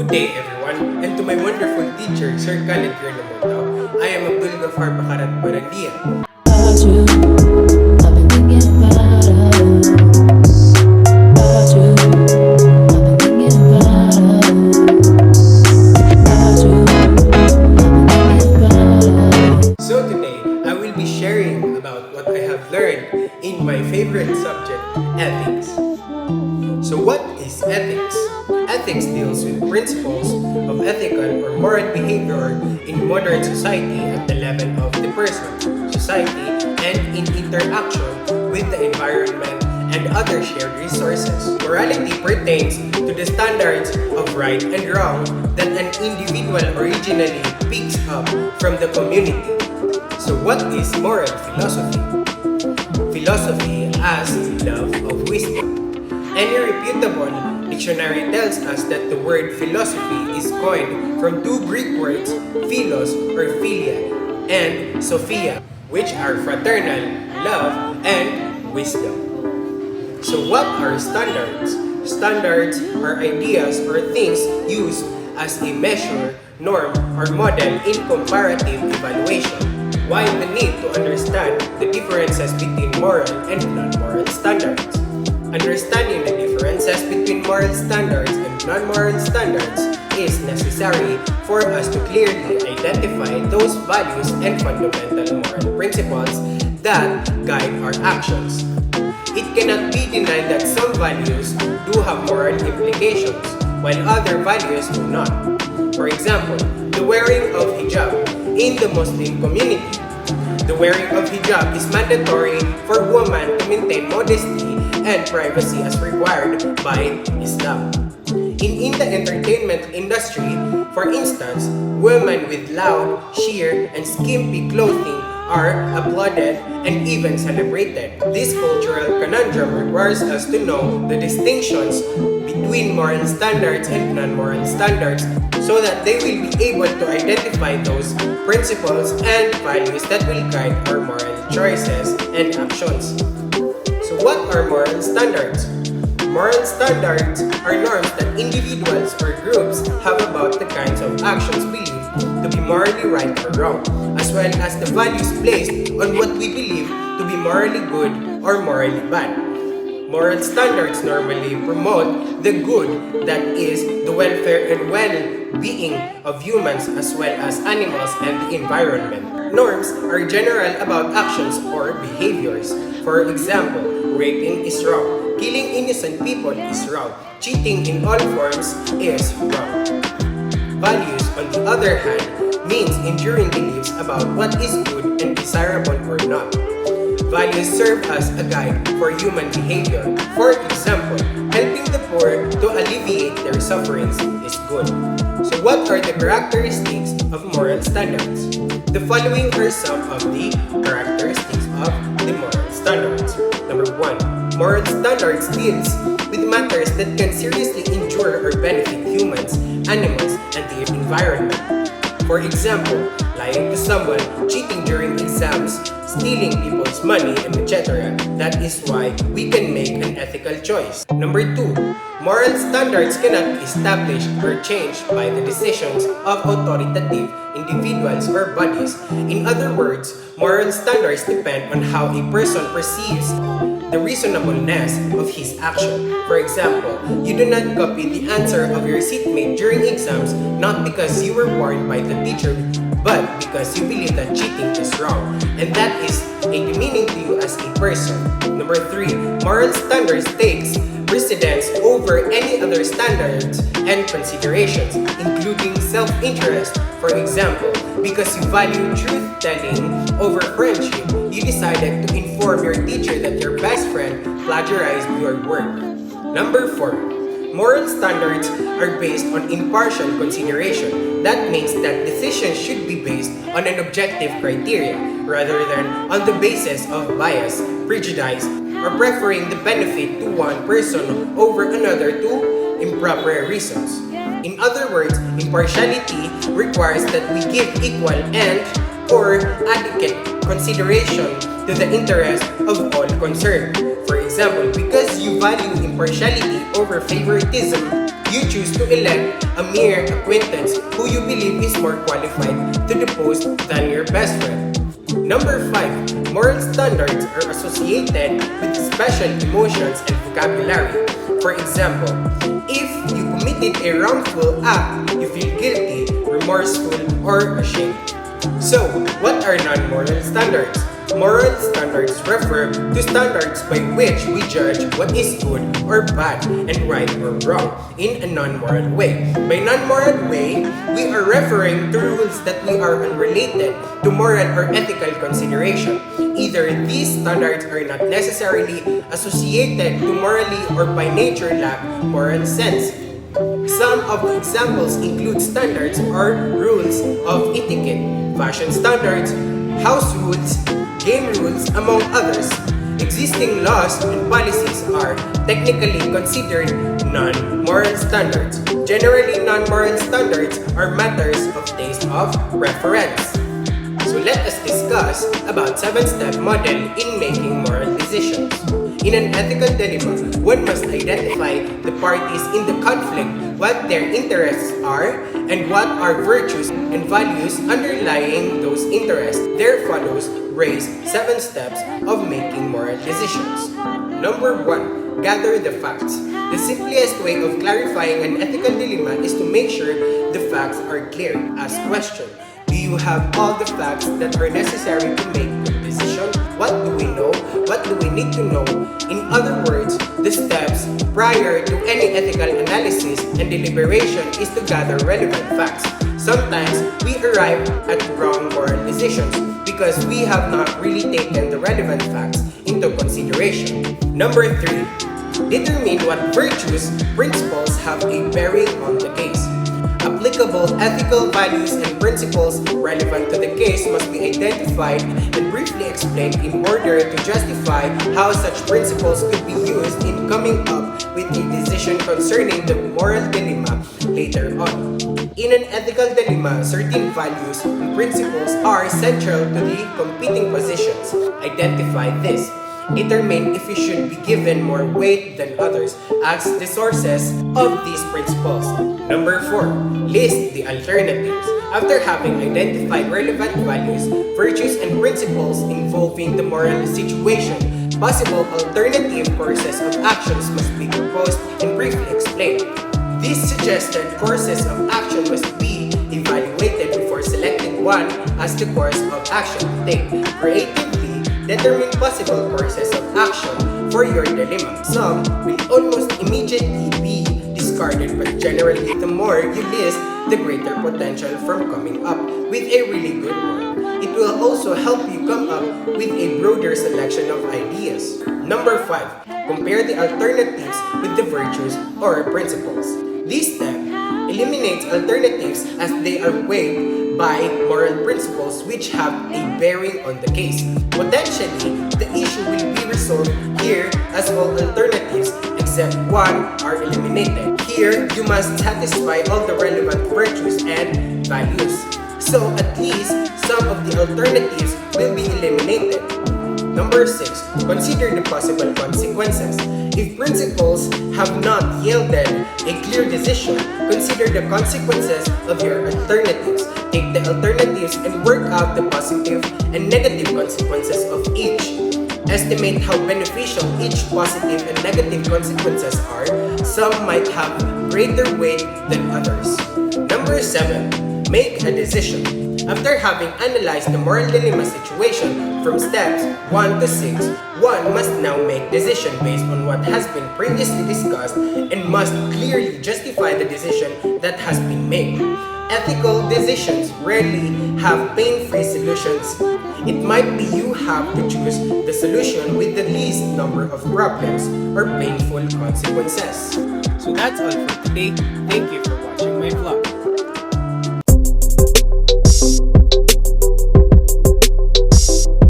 Good day everyone, and to my wonderful teacher, Sir Khaled Namuntaw, I am Abdul Ghaffar Barandia. So today, I will be sharing about what I have learned in my favorite subject, ethics. So what is ethics? Ethics deals with principles of ethical or moral behavior in modern society at the level of the person, society, and in interaction with the environment and other shared resources. Morality pertains to the standards of right and wrong that an individual originally picks up from the community. So what is moral philosophy? Philosophy as love of wisdom. Any reputable dictionary tells us that the word philosophy is coined from two Greek words, philos or philia, and sophia, which are fraternal, love, and wisdom. So what are standards? Standards are ideas or things used as a measure, norm, or model in comparative evaluation. Why the need to understand the differences between moral and non-moral standards? Understanding the differences between moral standards and non-moral standards is necessary for us to clearly identify those values and fundamental moral principles that guide our actions. It cannot be denied that some values do have moral implications, while other values do not. For example, the wearing of hijab in the Muslim community. The wearing of hijab is mandatory for women to maintain modesty and privacy as required by Islam. In the entertainment industry, for instance, women with loud, sheer, and skimpy clothing are applauded and even celebrated. This cultural conundrum requires us to know the distinctions between moral standards and non-moral standards so that they will be able to identify those principles and values that will guide our moral choices and actions. So what are moral standards? Moral standards are norms that individuals or groups have about the kinds of actions believed to be morally right or wrong, as well as the values placed on what we believe to be morally good or morally bad. Moral standards normally promote the good, that is, the welfare and well-being of humans as well as animals and the environment. Norms are general about actions or behaviors. For example, raping is wrong, killing innocent people is wrong, cheating in all forms is wrong. Values, on the other hand, means enduring beliefs about what is good and desirable or not. Values serve as a guide for human behavior. For example, helping the poor to alleviate their sufferings is good. So what are the characteristics of moral standards? The following are some of the characteristics of the moral standards. Number 1. Moral standards deals with matters that can seriously injure or benefit humans, animals, and the environment. For example, lying to someone, cheating during exams, stealing people's money, and etc. That is why we can make an ethical choice. Number 2. Moral standards cannot be established or changed by the decisions of authoritative individuals or bodies. In other words, moral standards depend on how a person perceives the reasonableness of his action. For example, you do not copy the answer of your seatmate during exams not because you were warned by the teacher, but because you believe that cheating is wrong, and that is a demeaning to you as a person. Number 3. Moral standards takes precedence over any other standards and considerations, including self-interest. For example, because you value truth-telling over friendship, you decided to inform your teacher that your best friend plagiarized your work. Number 4. Moral standards are based on impartial consideration. That means that decisions should be based on an objective criteria rather than on the basis of bias, prejudice, or preferring the benefit to one person over another to improper reasons. In other words, impartiality requires that we give equal and or adequate consideration to the interest of all concerned. For example, because you value impartiality over favoritism, you choose to elect a mere acquaintance who you believe is more qualified to the post than your best friend. Number 5. Moral standards are associated with special emotions and vocabulary. For example, if you committed a wrongful act, you feel guilty, remorseful, or ashamed. So, what are non-moral standards? Moral standards refer to standards by which we judge what is good or bad and right or wrong in a non-moral way. By non-moral way, we are referring to rules that we are unrelated to moral or ethical consideration. Either these standards are not necessarily associated to morally or by nature lack moral sense. Some of the examples include standards or rules of etiquette, fashion standards, house rules, game rules, among others. Existing laws and policies are technically considered non-moral standards. Generally, non-moral standards are matters of taste of preference. So let us discuss about 7-step model in making moral decisions. In an ethical dilemma, one must identify the parties in the conflict, what their interests are, and what are virtues and values underlying those interests. There follows raise 7 steps of making moral decisions. Number 1. Gather the facts. The simplest way of clarifying an ethical dilemma is to make sure the facts are clear. Ask question. Do you have all the facts that are necessary to make the decision? What do we know? What do we need to know? In other words, the steps prior to any ethical analysis and deliberation is to gather relevant facts. Sometimes we arrive at wrong moral decisions because we have not really taken the relevant facts into consideration. Number 3. Determine what virtues, principles have a bearing on the case. Applicable ethical values and principles relevant to the case must be identified and briefly explained in order to justify how such principles could be used in coming up with a decision concerning the moral dilemma later on. In an ethical dilemma, certain values and principles are central to the competing positions. Identify this. Determine if you should be given more weight than others. Ask the sources of these principles. Number 4. List the alternatives. After having identified relevant values, virtues, and principles involving the moral situation, possible alternative courses of actions must be proposed and briefly explained. These suggested courses of action must be evaluated before selecting one as the course of action to take. Creatively, determine possible courses of action for your dilemma. Some will almost immediately be discarded, but generally, the more you list, the greater potential from coming up with a really good one. It will also help you come up with a broader selection of ideas. Number 5. Compare the alternatives with the virtues or principles. This step eliminates alternatives as they are weighed by moral principles which have a bearing on the case. Potentially, the issue will be resolved here as all alternatives except one are eliminated. Here, you must satisfy all the relevant virtues and values. So at least some of the alternatives will be eliminated. Number 6. Consider the possible consequences. If principles have not yielded a clear decision, consider the consequences of your alternatives. Take the alternatives and work out the positive and negative consequences of each. Estimate how beneficial each positive and negative consequences are. Some might have greater weight than others. Number 7. Make a decision. After having analyzed the moral dilemma situation from steps 1 to 6, one must now make decision based on what has been previously discussed and must clearly justify the decision that has been made. Ethical decisions rarely have pain-free solutions. It might be you have to choose the solution with the least number of problems or painful consequences. So that's all for today. Thank you for watching my vlog.